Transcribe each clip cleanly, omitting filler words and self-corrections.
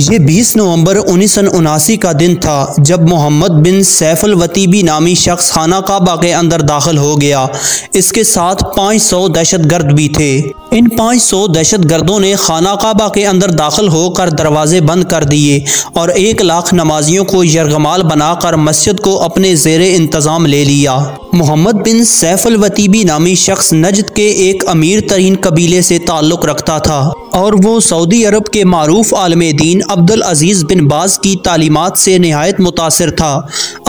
ये 20 नवंबर 1979 का दिन था जब मोहम्मद बिन सैफुल वतीबी नामी शख्स खाना काबा के अंदर दाखिल हो गया। इसके साथ 500 दहशतगर्द भी थे। इन 500 दहशतगर्दों ने खाना काबा के अंदर दाखिल होकर दरवाजे बंद कर दिए और 1 लाख नमाजियों को यरगमाल बनाकर मस्जिद को अपने ज़ेरे इंतज़ाम ले लिया। मोहम्मद बिन सैफुल वतीबी नामी शख्स नजद के एक अमीर तरीन कबीले से ताल्लुक़ रखता था और वो सऊदी अरब के मारूफ आलमे दीन अब्दुल अजीज़ बिन बाज की तालीमात से नहायत मुतासिर था।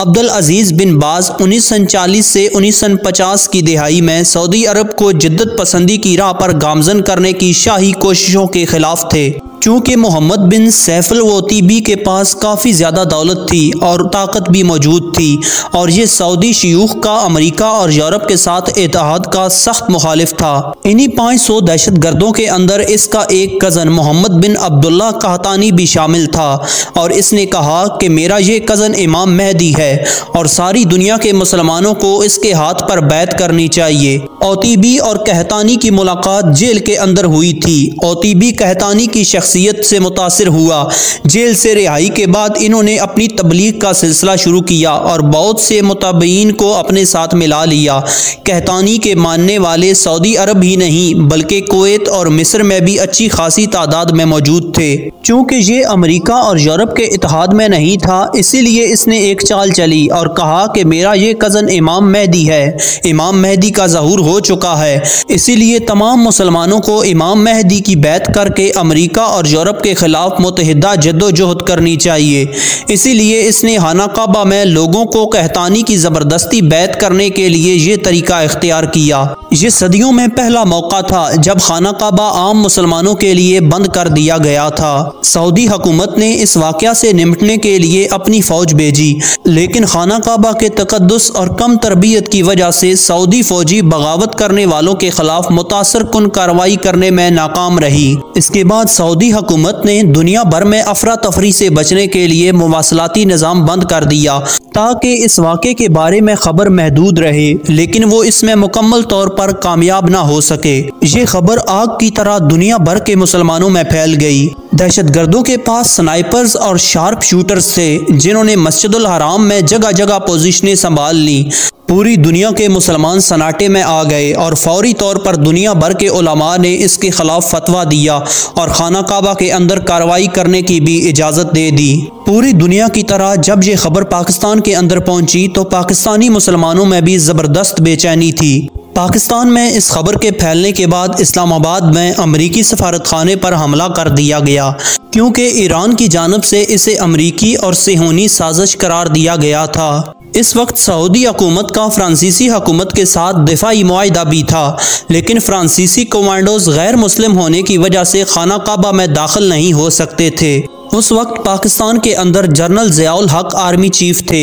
अब्दुल अजीज़ बिन बाज 1940 से 1950 की दिहाई में सऊदी अरब को जिद्दत पसंदी की राह पर गामजन करने की शाही कोशिशों के खिलाफ थे। चूँकि मोहम्मद बिन सैफुल वतीबी के पास काफ़ी ज़्यादा दौलत थी और ताकत भी मौजूद थी और ये सऊदी शयूख का अमेरिका और यूरोप के साथ इत्तेहाद का सख्त मुखालिफ था। इन्हीं 500 दहशतगर्दों के अंदर इसका एक कज़न मोहम्मद बिन अब्दुल्ला कहतानी भी शामिल था और इसने कहा कि मेरा ये कज़न इमाम मेहदी है और सारी दुनिया के मुसलमानों को इसके हाथ पर बैत करनी चाहिए। वतीबी और कहतानी की मुलाकात जेल के अंदर हुई थी। वतीबी कहतानी की शख्सियत से मुतासिर हुआ। जेल से रिहाई के बाद इन्होंने अपनी तबलीग का सिलसिला शुरू किया और बहुत से मुताबिईन को अपने साथ मिला लिया। कहतानी के मानने वाले सऊदी अरब ही नहीं बल्कि कुवैत और मिस्र में भी अच्छी खासी तादाद में मौजूद थे। चूँकि ये अमेरिका और यूरोप के इत्तेहाद में नहीं था, इसीलिए इसने एक चाल चली और कहा कि मेरा ये कज़न इमाम मेहदी है, इमाम मेहदी का ज़हूर हो चुका है, इसीलिए तमाम मुसलमानों को इमाम मेहदी की बैत करके अमेरिका और यूरोप के खिलाफ मुतहिदा जद्दोजहद करनी चाहिए। इसीलिए इसने खाना काबा में लोगों को कहतानी की ज़बरदस्ती बैत करने के लिए ये तरीका इख्तियार किया। ये सदियों में पहला मौका था जब खाना काबा आम मुसलमानों के लिए बंद कर दिया गया था। सऊदी हुकूमत ने इस वाक़या से निपटने के लिए अपनी फ़ौज भेजी, लेकिन खाना काबा के तकद्दुस और कम तरबियत की वजह से सऊदी फ़ौजी बगावत करने वालों के खिलाफ मुतासर कुन कार्रवाई करने में नाकाम रही। इसके बाद सऊदी हुकूमत ने दुनिया भर में अफरा तफरी से बचने के लिए मुवासलाती निज़ाम बंद कर दिया ताकि इस वाक़े के बारे में खबर महदूद रहे, लेकिन वो इसमें मुकम्मल तौर पर कामयाब ना हो सके। ये खबर आग की तरह दुनिया भर के मुसलमानों में फैल गई। दहशतगर्दों के पास स्नाइपर्स और शार्प शूटर्स थे जिन्होंने मस्जिदुल हराम में जगह जगह पोजीशनें संभाल ली। पूरी दुनिया के मुसलमान सन्नाटे में आ गए और फौरी तौर पर दुनिया भर के उलमा ने इसके खिलाफ फतवा दिया और खाना काबा के अंदर कार्रवाई करने की भी इजाज़त दे दी। पूरी दुनिया की तरह जब ये खबर पाकिस्तान के अंदर पहुंची तो पाकिस्तानी मुसलमानों में भी ज़बरदस्त बेचैनी थी। पाकिस्तान में इस खबर के फैलने के बाद इस्लामाबाद में अमरीकी सफारतखाने पर हमला कर दिया गया, क्योंकि ईरान की जानिब से इसे अमरीकी और सेहूनी साजिश करार दिया गया था। इस वक्त सऊदी हुकूमत का फ्रांसीसी हुकूमत के साथ दिफाई मुआहिदा भी था, लेकिन फ्रांसीसी कमांडोज गैर मुस्लिम होने की वजह से खाना काबा में दाखिल नहीं हो सकते थे। उस वक्त पाकिस्तान के अंदर जनरल ज़ियाउल हक आर्मी चीफ थे।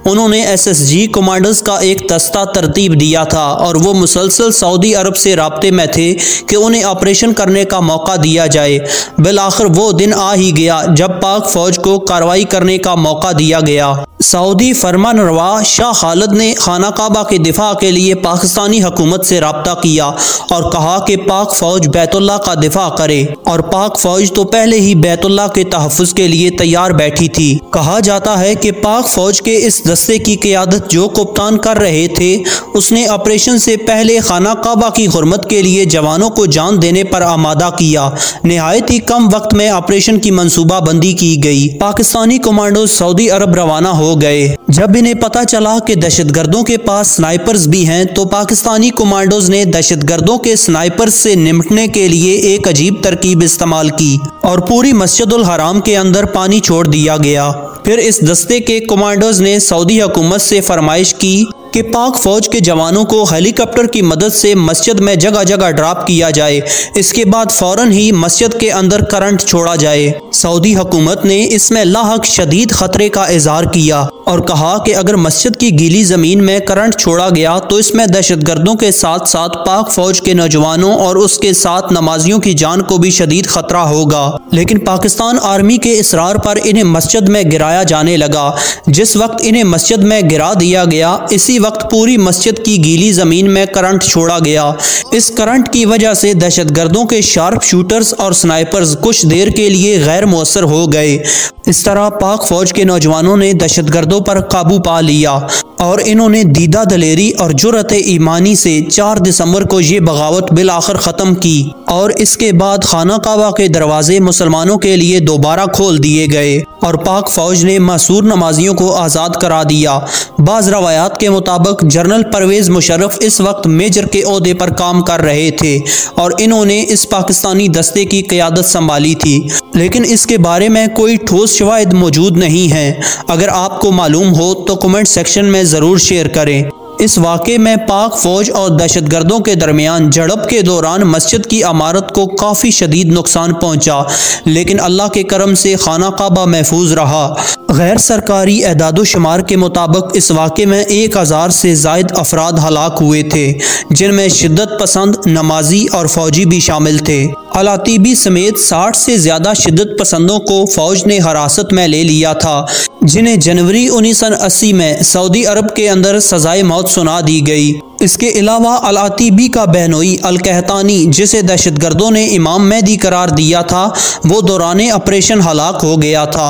उन्होंने SSG कमांडर्स का एक दस्ता तरतीब दिया था और वो मुसलसल सऊदी अरब से राब्ते में थे कि उन्हें ऑपरेशन करने का मौका दिया जाए। बिलाखिर वो दिन आ ही गया जब पाक फ़ौज को कार्रवाई करने का मौका दिया गया। सऊदी फरमानरवा शाह खालिद ने खाना काबा के दिफा के लिए पाकिस्तानी हुकूमत से रब्ता किया और कहा कि पाक फ़ौज बैतुल्लाह का दिफा करे, और पाक फ़ौज तो पहले ही बैतुल्लाह के तहफ़्फ़ुज़ के लिए तैयार बैठी थी। कहा जाता है कि पाक फ़ौज के इस दस्ते की क़ियादत जो कप्तान कर रहे थे, उसने ऑपरेशन से पहले खाना काबा की हुर्मत के लिए जवानों को जान देने पर आमादा किया। नहायत ही कम वक्त में ऑपरेशन की मनसूबाबंदी की गई। पाकिस्तानी कमांडो सऊदी अरब रवाना हो गए। जब इन्हें पता चला कि दहशतगर्दों के पास स्नाइपर्स भी हैं, तो पाकिस्तानी कमांडोज ने दहशतगर्दों के स्नाइपर्स से निपटने के लिए एक अजीब तरकीब इस्तेमाल की और पूरी मस्जिदुल हराम के अंदर पानी छोड़ दिया गया। फिर इस दस्ते के कमांडोज ने सऊदी हुकूमत से फरमाइश की कि पाक फ़ौज के जवानों को हेलीकॉप्टर की मदद से मस्जिद में जगह जगह ड्रॉप किया जाए। इसके बाद फ़ौरन ही मस्जिद के अंदर करंट छोड़ा जाए। सऊदी हुकूमत ने इसमें लाहक शदीद ख़तरे का इजहार किया और कहा कि अगर मस्जिद की गीली ज़मीन में करंट छोड़ा गया तो इसमें दहशतगर्दों के साथ साथ पाक फौज के नौजवानों और उसके साथ नमाजियों की जान को भी शदीद खतरा होगा। लेकिन पाकिस्तान आर्मी के इसरार पर इन्हें मस्जिद में गिराया जाने लगा। जिस वक्त इन्हें मस्जिद में गिरा दिया गया, इसी वक्त पूरी मस्जिद की गीली ज़मीन में करंट छोड़ा गया। इस करंट की वजह से दहशतगर्दों के शार्प शूटर्स और स्नाइपर्स कुछ देर के लिए गैर मुअस्सर हो गए। इस तरह पाक फौज के नौजवानों ने दहशतगर्दों पर काबू पा लिया और इन्होंने दीदा दलेरी और जुर्रत ईमानी से 4 दिसंबर को ये बगावत बिल आखिर ख़त्म की और इसके बाद खाना काबा के दरवाजे मुसलमानों के लिए दोबारा खोल दिए गए और पाक फौज ने मासूर नमाजियों को आज़ाद करा दिया। बाज़ रवायात के मुताबिक जनरल परवेज़ मुशर्रफ इस वक्त मेजर के ओहदे पर काम कर रहे थे और इन्होंने इस पाकिस्तानी दस्ते की क़यादत संभाली थी, लेकिन इसके बारे में कोई ठोस शवाहिद मौजूद नहीं है। अगर आपको मालूम हो तो कमेंट सेक्शन में ज़रूर शेयर करें। इस वाक़े में पाक फौज और दहशतगर्दों के दरमियान झड़प के दौरान मस्जिद की इमारत को काफ़ी शदीद नुकसान पहुंचा, लेकिन अल्लाह के करम से खाना काबा महफूज रहा। गैर सरकारी एदादो शुमार के मुताबिक इस वाक़े में 1000 से ज़ायद अफराद हलाक हुए थे, जिनमें शिद्दत पसंद, नमाजी और फौजी भी शामिल थे। अलातीबी समेत 60 से ज़्यादा शिद्दत पसंदों को फौज ने हिरासत में ले लिया था, जिन्हें जनवरी 1980 में सऊदी अरब के अंदर सजाए मौत सुना दी गई। इसके अलावा अलातीबी का बहनोई अल-कहतानी, जिसे दहशतगर्दों ने इमाम मेहदी करार दिया था, वो दौरान ऑपरेशन हलाक हो गया था।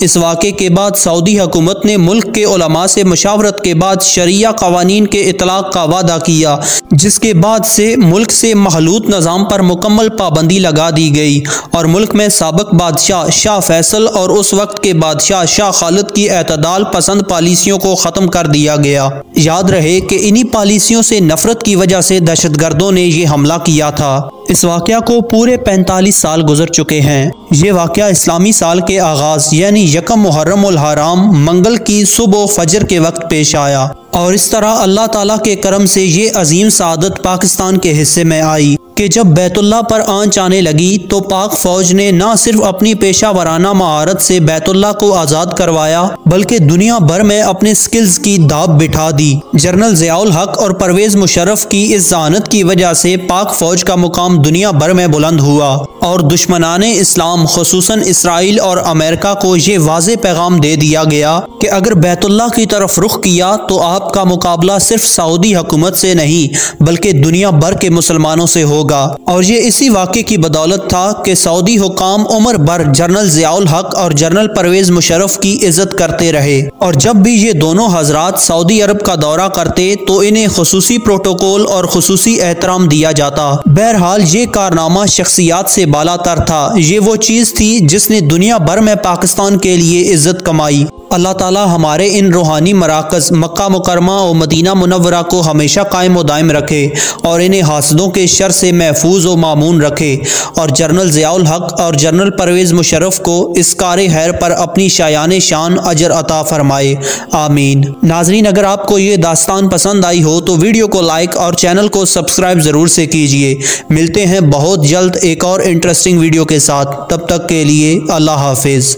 इस वाक़े के बाद सऊदी हुकूमत ने मुल्क के उलमा से मशावरत के बाद शरिया कवानीन के इतलाक़ का वादा किया, जिसके बाद से मुल्क से महलूत निज़ाम पर मुकम्मल पाबंदी लगा दी गई और मुल्क में साबिक बादशाह शाह फैसल और उस वक्त के बादशाह शाह खालिद की एतदाल पसंद पॉलिसियों को ख़त्म कर दिया गया। याद रहे कि इन्हीं पॉलिसियों से नफरत की वजह से दहशतगर्दों ने ये हमला किया था। इस वाक़या को पूरे 45 साल गुजर चुके हैं। ये वाक़या इस्लामी साल के आगाज़ यानी यकम मुहर्रम उल हराम मंगल की सुबह फजर के वक्त पेश आया और इस तरह अल्लाह ताला के करम से ये अजीम सआदत पाकिस्तान के हिस्से में आई कि जब बैतुल्लाह पर आंच आने लगी तो पाक फौज ने न सिर्फ अपनी पेशा वराना महारत से बैतुल्लाह को आज़ाद करवाया, बल्कि दुनिया भर में अपने स्किल्स की दाब बिठा दी। जनरल ज़ियाउल हक और परवेज़ मुशर्रफ की इस ज़हानत की वजह से पाक फौज का मुकाम दुनिया भर में बुलंद हुआ और दुश्मनाने इस्लाम खुसूसन इसराइल और अमेरिका को ये वाज़े पैगाम दे दिया गया कि अगर बैतुल्लाह की तरफ रुख किया तो आपका मुकाबला सिर्फ सऊदी हुकूमत से नहीं बल्कि दुनिया भर के मुसलमानों से होगा। और ये इसी वाक़े की बदौलत था कि सऊदी हुकाम उम्र भर जनरल ज़ियाउल हक और जनरल परवेज़ मुशर्रफ की इज्जत करते रहे और जब भी ये दोनों हजरात सऊदी अरब का दौरा करते तो इन्हें खुसूसी प्रोटोकॉल और खुसूसी एहतराम दिया जाता। बहरहाल ये कारनामा शख्सियात से बालातर था। ये वो चीज़ थी जिसने दुनिया भर में पाकिस्तान के लिए इज्जत कमाई। अल्लाह ताला हमारे इन रूहानी मराकज़ मक्का मुकरमा और मदीना मुनव्वरा को हमेशा कायम व दायम रखे और इन्हें हासदों के शर से महफूज व मामून रखे और जनरल ज़ियाउल हक और जनरल परवेज़ मुशर्रफ को इस कार खैर पर अपनी शायान शान अजर अता फरमाए। आमीन। नाज़रीन, अगर आपको ये दास्तान पसंद आई हो तो वीडियो को लाइक और चैनल को सब्सक्राइब ज़रूर से कीजिए। मिलते हैं बहुत जल्द एक और इंटरेस्टिंग वीडियो के साथ। तब तक के लिए अल्लाह हाफिज़।